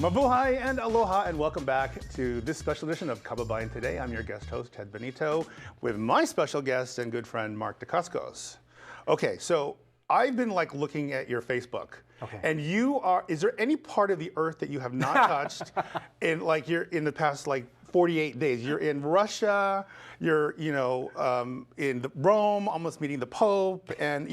Mabuhay and aloha and welcome back to this special edition of Kababayan Today. I'm your guest host, Ted Benito, with my special guest and good friend, Mark Dacascos. Okay, so I've been like looking at your Facebook. Okay. And you are, is there any part of the earth that you have not touched in like you're in the past like 48 days? You're in Russia, you're, in Rome, almost meeting the Pope, and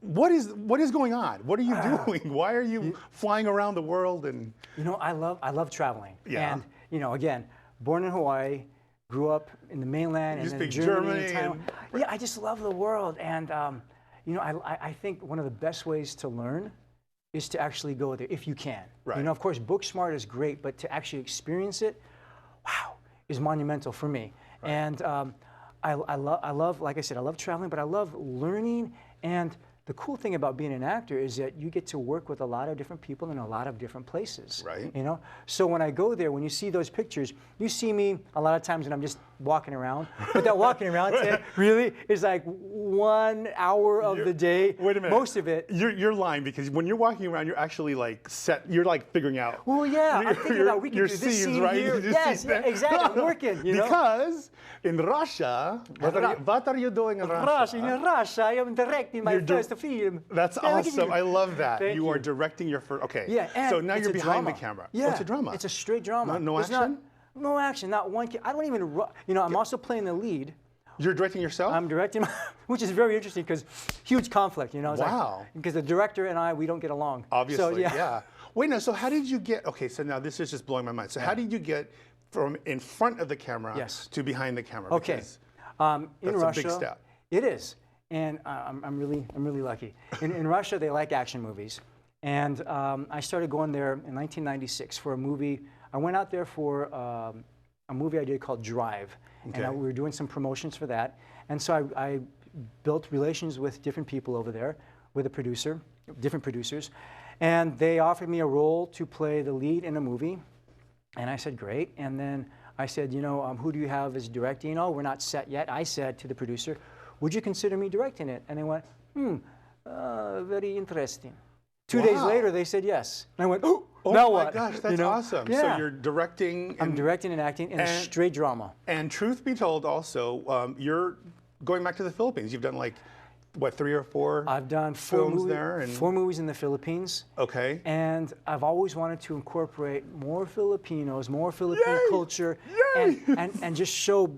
what is going on? What are you doing? Why are you flying around the world? And I love traveling. Yeah. And again, born in Hawaii, grew up in the mainland, and then Germany and Taiwan. Yeah, I just love the world. And I think one of the best ways to learn is to actually go there if you can. Right. Of course, book smart is great, but to actually experience it, wow, is monumental for me. Right. And I love, like I said, I love traveling, but I love learning. And the cool thing about being an actor is that you get to work with a lot of different people in a lot of different places. Right. So when I go there, when you see those pictures, you see me a lot of times when I'm just walking around. But that walking around really is like 1 hour of the day. Wait a minute. Most of it. You're lying, because when you're walking around, you're actually like you're like figuing out. Well, yeah, I'm thinking about we can do this scene right? here. Yes, exactly. I'm working. Because in Russia, what are you doing in Russia? In Russia, I am directing my first film. That's awesome. I love that. Thank you are you. directing your first. Okay. Yeah, and so now you're behind drama. the camera. Yeah, oh, it's a drama. It's a straight drama. No action. No action. Not one. I don't even. I'm also playing the lead. You're directing yourself? I'm directing, which is very interesting because huge conflict. Wow. Because the director and we don't get along. Obviously, so, yeah. Wait, no. So how did you get? Okay, so now this is just blowing my mind. So how did you get from in front of the camera to behind the camera? Okay. That's in Russia, a big step. It is, and I'm really lucky. In Russia, they like action movies, and I started going there in 1996 for a movie. I went out there for a movie I did called Drive, and we were doing some promotions for that. And so I built relations with different people over there, with a producer, different producers, and they offered me a role to play the lead in a movie, and I said great. And then I said, who do you have as directing? Oh, we're not set yet. I said to the producer, would you consider me directing it? And they went, very interesting. 2 days later, they said yes. And I went, oh now what? Oh my gosh, that's awesome. Yeah. So you're directing. I'm directing and acting in a straight drama. And truth be told, also, you're going back to the Philippines. You've done like, what, 3 or 4 I've done films there? And 4 movies in the Philippines. Okay. And I've always wanted to incorporate more Filipinos, more Philippine culture, and just show,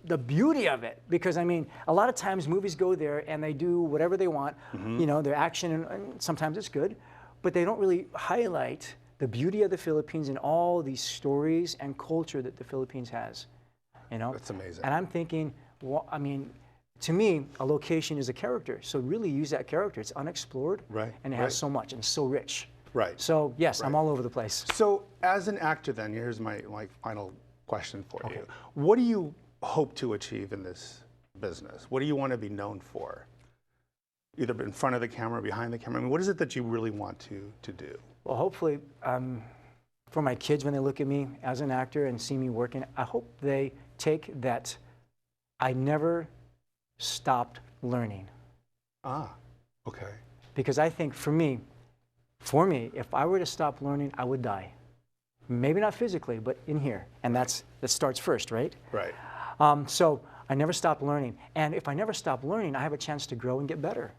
the beauty of it. Because, a lot of times movies go there and they do whatever they want. Their action, and sometimes it's good, but they don't really highlight the beauty of the Philippines and all these stories and culture that the Philippines has. That's amazing. And I'm thinking, well, to me, a location is a character. So really use that character. It's unexplored, and it has so much, and it's so rich. Right. So yes, I'm all over the place. So as an actor then, here's my final question for you. What do you hope to achieve in this business? What do you want to be known for? Either in front of the camera or behind the camera? What is it that you really want to do? Well, hopefully, for my kids, when they look at me as an actor and see me working, I hope they take that I never stopped learning. Okay. Because I think for me, if I were to stop learning, I would die. Maybe not physically, but in here. And that starts first, right? Right. So I never stopped learning. And if I never stop learning, I have a chance to grow and get better.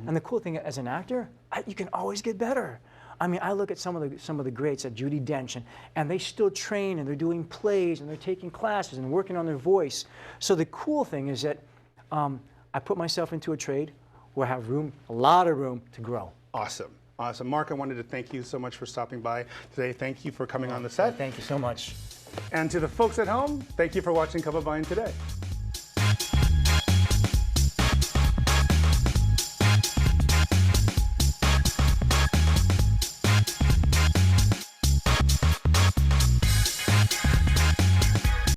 And the cool thing as an actor, you can always get better. I look at some of the greats, at Judi Dench, and they still train, and they're doing plays, and they're taking classes and working on their voice. So the cool thing is that I put myself into a trade where I have a lot of room to grow. Awesome. Awesome. Mark, I wanted to thank you so much for stopping by today. Thank you for coming on the set. Thank you so much. And to the folks at home, thank you for watching Kababayan Today.